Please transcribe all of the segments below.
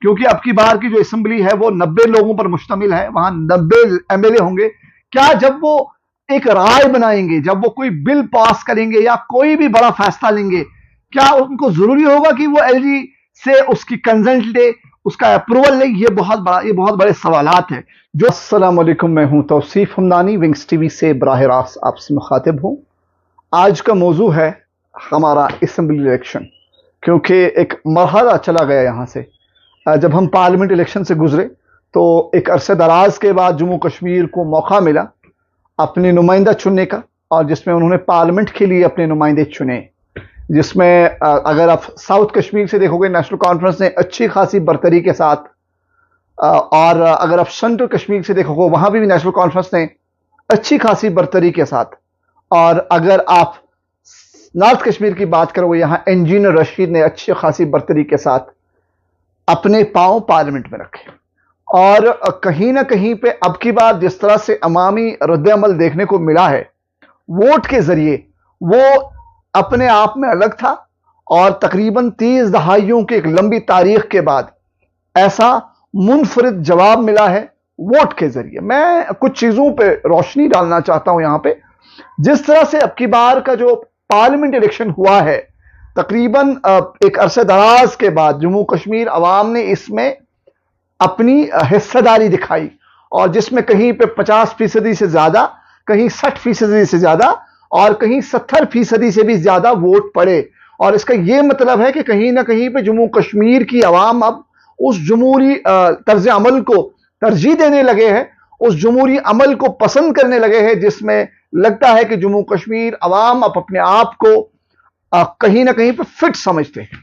क्योंकि अब की बार की जो असेंबली है वो 90 लोगों पर मुश्तमिल है, वहां 90 एमएलए होंगे। क्या जब वो एक राय बनाएंगे, जब वो कोई बिल पास करेंगे या कोई भी बड़ा फैसला लेंगे, क्या उनको जरूरी होगा कि वो एलजी से उसकी कंसेंट ले, उसका अप्रूवल ले? ये बहुत बड़े सवालात हैं। जो अस्सलाम वालेकुम, मैं हूं तौसीफ हमदानी, विंग्स टीवी से बराह रास्त आपसे मुखातिब हूं। आज का मौजू है हमारा असेंबली इलेक्शन, क्योंकि एक मरहला चला गया यहाँ से। जब हम पार्लियामेंट इलेक्शन से गुजरे तो एक अरसे दराज के बाद जम्मू कश्मीर को मौका मिला अपने नुमाइंदा चुनने का, और जिसमें उन्होंने पार्लियामेंट के लिए अपने नुमाइंदे चुने। जिसमें अगर आप साउथ कश्मीर से देखोगे, नेशनल कॉन्फ्रेंस ने अच्छी खासी बरतरी के साथ, और अगर आप सेंट्रल कश्मीर से देखोगे वहां भी नेशनल कॉन्फ्रेंस ने अच्छी खासी बरतरी के साथ, और अगर आप नॉर्थ कश्मीर की बात करोगे, यहां इंजीनियर रशीद ने अच्छी खासी बरतरी के साथ अपने पांव पार्लियामेंट में रखे। और कहीं ना कहीं पे अब की बार जिस तरह से अवामी रद्द-ए-अमल देखने को मिला है वोट के जरिए, वो अपने आप में अलग था। और तकरीबन 30 दहाइयों की एक लंबी तारीख के बाद ऐसा मुनफरिद जवाब मिला है वोट के जरिए। मैं कुछ चीजों पे रोशनी डालना चाहता हूं यहां पे। जिस तरह से अब की बार का जो पार्लियामेंट इलेक्शन हुआ है, तकरीबन एक अरसे दराज के बाद जम्मू कश्मीर अवाम ने इसमें अपनी हिस्सेदारी दिखाई, और जिसमें कहीं पे 50% से ज्यादा, कहीं 60% से ज्यादा, और कहीं 70% से भी ज्यादा वोट पड़े। और इसका यह मतलब है कि कहीं ना कहीं पे जम्मू कश्मीर की अवाम अब उस जमहूरी तर्ज अमल को तरजीह देने लगे हैं, उस जमहूरी अमल को पसंद करने लगे हैं, जिसमें लगता है कि जम्मू कश्मीर अवाम अब अपने आप को कहीं ना कहीं पे फिट समझते हैं।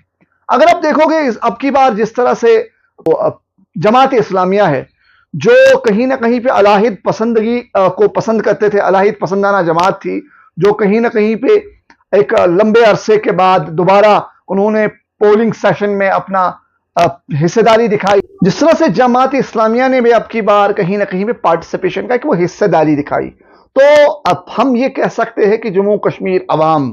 अगर आप देखोगे अब की बार जिस तरह से जमात इस्लामिया है, जो कहीं ना कहीं पे अलाहिद पसंदगी को पसंद करते थे, अलाहिद पसंदाना जमात थी, जो कहीं ना कहीं पे एक लंबे अरसे के बाद दोबारा उन्होंने पोलिंग सेशन में अपना हिस्सेदारी दिखाई। जिस तरह से जमात इस्लामिया ने भी अब की बार कहीं ना कहीं पे पार्टिसिपेशन का, कि वो हिस्सेदारी दिखाई, तो अब हम ये कह सकते हैं कि जम्मू कश्मीर अवाम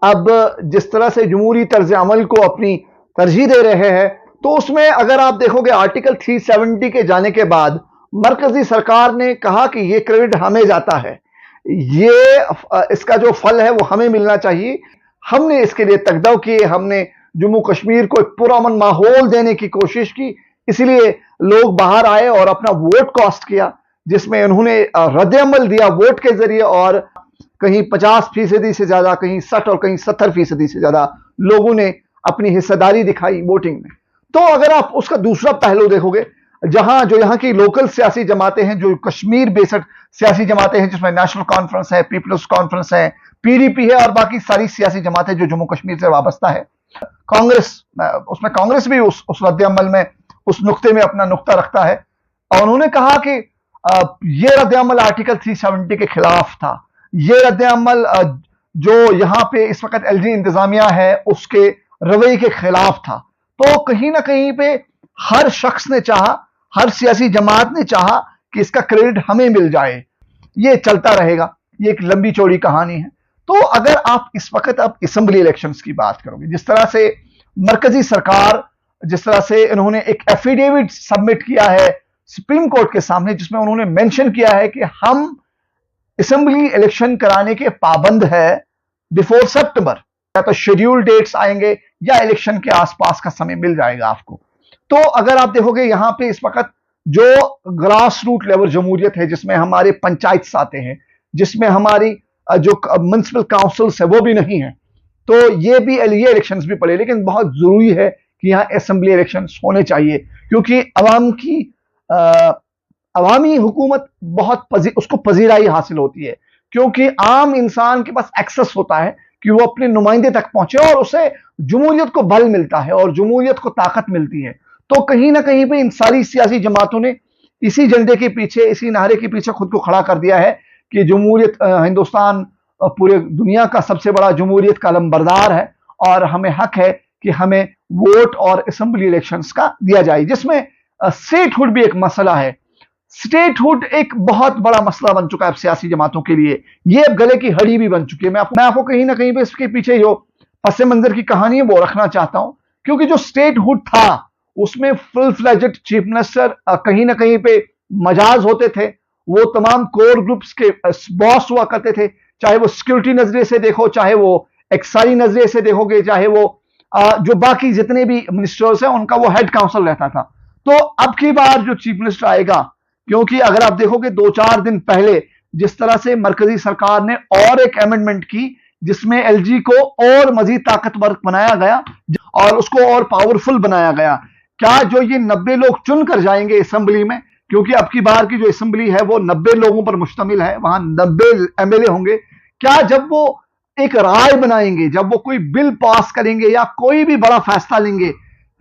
अब जिस तरह से जमहूरी तर्ज अमल को अपनी तरजीह दे रहे हैं, तो उसमें अगर आप देखोगे आर्टिकल 370 के जाने के बाद मरकजी सरकार ने कहा कि ये क्रेडिट हमें जाता है, ये इसका जो फल है वो हमें मिलना चाहिए। हमने इसके लिए तकदव किए, हमने जम्मू कश्मीर को एक पुरअमन माहौल देने की कोशिश की, इसलिए लोग बाहर आए और अपना वोट कास्ट किया, जिसमें उन्होंने रद्द-ए-अमल दिया वोट के जरिए। और कहीं 50% से ज्यादा, कहीं 60 और कहीं 70% से ज्यादा लोगों ने अपनी हिस्सेदारी दिखाई वोटिंग में। तो अगर आप उसका दूसरा पहलू देखोगे, जो यहाँ की लोकल सियासी जमातें हैं, जो कश्मीर बेस्ड सियासी जमातें हैं, जिसमें नेशनल कॉन्फ्रेंस है, पीपल्स कॉन्फ्रेंस है, पीडीपी है, और बाकी सारी सियासी जमातें जो जम्मू कश्मीर से वाबस्ता है, कांग्रेस, उसमें कांग्रेस भी उस रद्द-ए-अमल में, उस नुक्ते में अपना नुक्ता रखता है। और उन्होंने कहा कि ये रद्द-ए-अमल आर्टिकल 370 के खिलाफ था। ये रद्द-ए-अमल जो यहाँ पे इस वक्त एलजी इंतजामिया है उसके रवैये के खिलाफ था। तो कहीं ना कहीं पे हर शख्स ने चाहा, हर सियासी जमात ने चाहा कि इसका क्रेडिट हमें मिल जाए। ये चलता रहेगा, ये एक लंबी चौड़ी कहानी है। तो अगर आप इस वक्त आप असेंबली इलेक्शंस की बात करोगे, जिस तरह से मरकजी सरकार, जिस तरह से इन्होंने एक एफिडेविट सबमिट किया है सुप्रीम कोर्ट के सामने, जिसमें उन्होंने मेंशन किया है कि हम असेंबली इलेक्शन कराने के पाबंद है बिफोर सितंबर, या तो शेड्यूल डेट्स आएंगे या इलेक्शन के आसपास का समय मिल जाएगा आपको। तो अगर आप देखोगे यहां पे इस वक्त जो ग्रास रूट लेवल जमहूरियत है, जिसमें हमारे पंचायत आते हैं, जिसमें हमारी जो म्युनिसिपल काउंसिल्स है वो भी नहीं है, तो ये इलेक्शंस भी पड़े। लेकिन बहुत जरूरी है कि यहाँ असेंबली इलेक्शंस होने चाहिए, क्योंकि अवाम की अवामी हुकूमत उसको पजीराई हासिल होती है, क्योंकि आम इंसान के पास एक्सेस होता है कि वो अपने नुमाइंदे तक पहुंचे, और उसे जमहूरियत को बल मिलता है और जमहूरियत को ताकत मिलती है। तो कहीं ना कहीं पे इन सारी सियासी जमातों ने इसी झंडे के पीछे, इसी नारे के पीछे खुद को खड़ा कर दिया है कि जमहूरियत, हिंदुस्तान पूरे दुनिया का सबसे बड़ा जमहूरियत का अलंबरदार है, और हमें हक है कि हमें वोट और असेंबली इलेक्शंस का दिया जाए। जिसमें स्टेटहुड भी एक मसला है। स्टेटहुड एक बहुत बड़ा मसला बन चुका है सियासी जमातों के लिए, ये अब गले की हड्डी भी बन चुकी है। मैं आपको कहीं ना कहीं पे इसके पीछे जो पस मंजर की कहानी है वो रखना चाहता हूं, क्योंकि जो स्टेटहुड था اس میں فل فلیجڈ چیف منسٹر کہیں نہ کہیں پہ مجاز ہوتے تھے. وہ تمام کور گروپس کے باس ہوا کرتے تھے, چاہے وہ سیکورٹی نظریے سے دیکھو, چاہے وہ ایکسائی نظریے سے دیکھو گے, چاہے وہ جو باقی جتنے بھی منسٹرز ہیں ان کا وہ ہیڈ کاؤنسل رہتا تھا. تو اب کی بار جو چیف منسٹر آئے گا, کیونکہ اگر آپ دیکھو گے 2-4 دن پہلے جس طرح سے مرکزی سرکار نے اور ایک امینڈمنٹ کی جس میں ایل جی کو اور مزید طاقتور بنایا گیا اور اس کو اور پاورفل بنایا گیا, کیا جو یہ 90 لوگ چن کر جائیں گے اسمبلی میں, کیونکہ اب کی بار کی جو اسمبلی ہے وہ 90 لوگوں پر مشتمل ہے, وہاں 90 ایم ایل اے ہوں گے, کیا جب وہ ایک رائے بنائیں گے, جب وہ کوئی بل پاس کریں گے یا کوئی بھی بڑا فیصلہ لیں گے,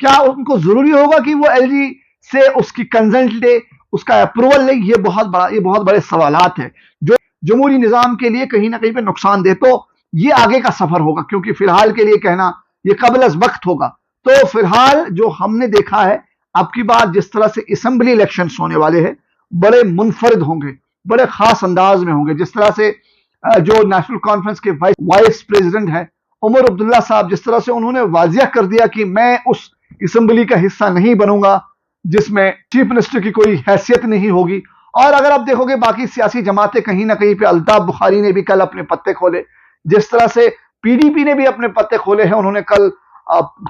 کیا ان کو ضروری ہوگا کہ وہ ایل جی سے اس کی کنسنٹ لے, اس کا اپروول لے؟ یہ بہت بڑے سوالات ہیں جو جمہوری نظام کے لیے کہیں نہ کہیں پہ نقصان دہ. تو یہ آگے کا سفر ہوگا, کیونکہ فی الحال کے لیے کہنا یہ قبل از وقت ہوگا. تو فی الحال جو ہم نے دیکھا ہے اب کی بار جس طرح سے اسمبلی الیکشنز ہونے والے ہیں بڑے منفرد ہوں گے, بڑے خاص انداز میں ہوں گے. جس طرح سے جو نیشنل کانفرنس کے وائس پریزیڈنٹ ہیں عمر عبداللہ صاحب, جس طرح سے انہوں نے واضح کر دیا کہ میں اس اسمبلی کا حصہ نہیں بنوں گا جس میں چیف منسٹر کی کوئی حیثیت نہیں ہوگی. اور اگر آپ دیکھو گے باقی سیاسی جماعتیں کہیں نہ کہیں پہ, الطاف بخاری نے بھی کل اپنے پتے کھولے, جس طرح سے پی ڈی پی نے بھی اپنے پتے کھولے ہیں, انہوں نے کل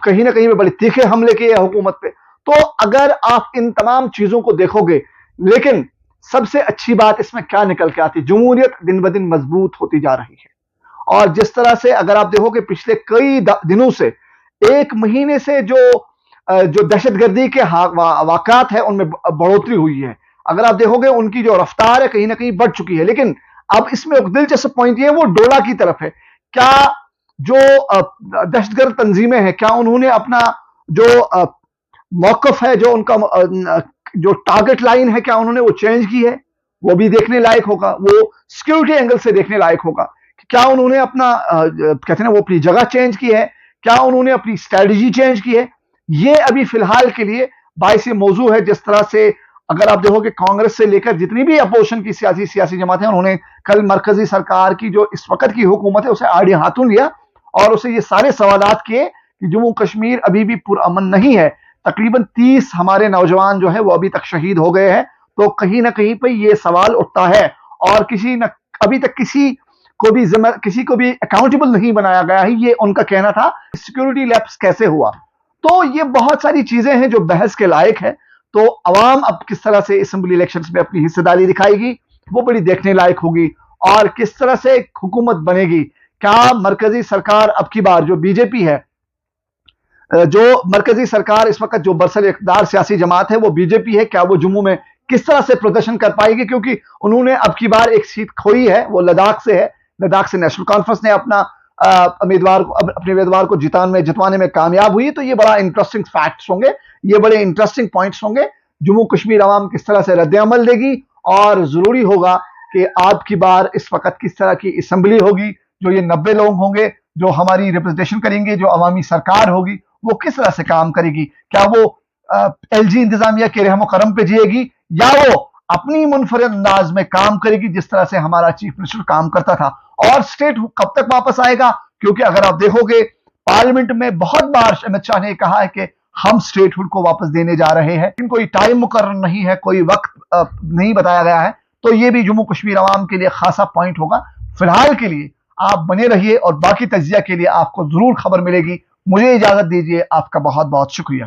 کہیں نہ کہیں پہ بڑے تیکھے حملے کیے حکومت پہ. تو اگر آپ ان تمام چیزوں کو دیکھو گے, لیکن سب سے اچھی بات اس میں کیا نکل کے آتی, جمہوریت دن بدن مضبوط ہوتی جا رہی ہے. اور جس طرح سے اگر آپ دیکھو گے پچھلے کئی دنوں سے, 1 مہینے سے جو دہشت گردی کے واقعات ہیں ان میں بڑھوتری ہوئی ہے. اگر آپ دیکھو گے ان کی جو رفتار ہے کہیں نہ کہیں بڑھ چکی ہے. لیکن اب اس میں ایک دلچسپ پوائنٹ یہ ہے, وہ ڈولا کی طرف ہے. کیا جو دہشت گرد تنظیمیں ہیں, کیا انہوں نے اپنا جو موقف ہے, جو ان کا جو ٹارگٹ لائن ہے, کیا انہوں نے وہ چینج کی ہے؟ وہ بھی دیکھنے لائق ہوگا, وہ سیکیورٹی اینگل سے دیکھنے لائق ہوگا. کیا انہوں نے اپنا کہتے ہیں وہ اپنی جگہ چینج کی ہے, کیا انہوں نے اپنی اسٹریٹجی چینج کی ہے؟ یہ ابھی فی الحال کے لیے باعث موضوع ہے. جس طرح سے اگر آپ دیکھو کہ کانگریس سے لے کر جتنی بھی اپوزیشن کی سیاسی جماعتیں, انہوں نے کل مرکزی سرکار کی جو اس وقت کی حکومت ہے اسے آڑے ہاتھوں لیا اور اسے یہ سارے سوالات کیے کہ جموں کشمیر ابھی بھی پرامن نہیں ہے. تقریباً 30 ہمارے نوجوان جو ہے وہ ابھی تک شہید ہو گئے ہیں. تو کہیں نہ کہیں پہ یہ سوال اٹھتا ہے, اور ابھی تک کسی کو بھی اکاؤنٹیبل نہیں بنایا گیا ہے. یہ ان کا کہنا تھا. سیکیورٹی لیپس کیسے ہوا؟ تو یہ بہت ساری چیزیں ہیں جو بحث کے لائق ہے. تو عوام اب کس طرح سے اسمبلی الیکشنز میں اپنی حصہ داری دکھائے گی وہ بڑی دیکھنے لائق ہوگی, اور کس طرح سے حکومت بنے گی. کیا مرکزی سرکار اب کی بار جو بی جے پی ہے, جو مرکزی سرکار اس وقت جو برسر اقتدار سیاسی جماعت ہے وہ بی جے پی ہے, کیا وہ جموں میں کس طرح سے پردرشن کر پائے گی؟ کیونکہ انہوں نے اب کی بار ایک سیٹ کھوئی ہے, وہ لداخ سے ہے. لداخ سے نیشنل کانفرنس نے اپنے امیدوار کو جتوانے میں کامیاب ہوئی. تو یہ بڑا انٹرسٹنگ فیکٹس ہوں گے, یہ بڑے انٹرسٹنگ پوائنٹس ہوں گے. جموں کشمیر عوام کس طرح سے رد عمل دے گی, اور ضروری ہوگا کہ آپ کی بار اس وقت کس طرح کی اسمبلی ہوگی, جو یہ 90 لوگ ہوں گے جو ہماری ریپرزنٹیشن کریں گے, جو عوامی سرکار ہوگی وہ کس طرح سے کام کرے گی. کیا وہ ایل جی انتظامیہ کے رحم و کرم پہ جیے گی, یا وہ اپنی منفرد انداز میں کام کرے گی جس طرح سے ہمارا چیف منسٹر کام کرتا تھا؟ اور سٹیٹ کب تک واپس آئے گا؟ کیونکہ اگر آپ دیکھو گے پارلیمنٹ میں بہت بار امت شاہ نے کہا ہے کہ ہم سٹیٹ ہوڈ کو واپس دینے جا رہے ہیں, لیکن کوئی ٹائم مقرر نہیں ہے, کوئی وقت نہیں بتایا گیا ہے. تو یہ بھی جموں کشمیر عوام کے لیے خاصا پوائنٹ ہوگا. فی الحال کے لیے آپ بنے رہیے, اور باقی تجزیہ کے لیے آپ کو ضرور خبر ملے گی. مجھے اجازت دیجیے, آپ کا بہت بہت شکریہ.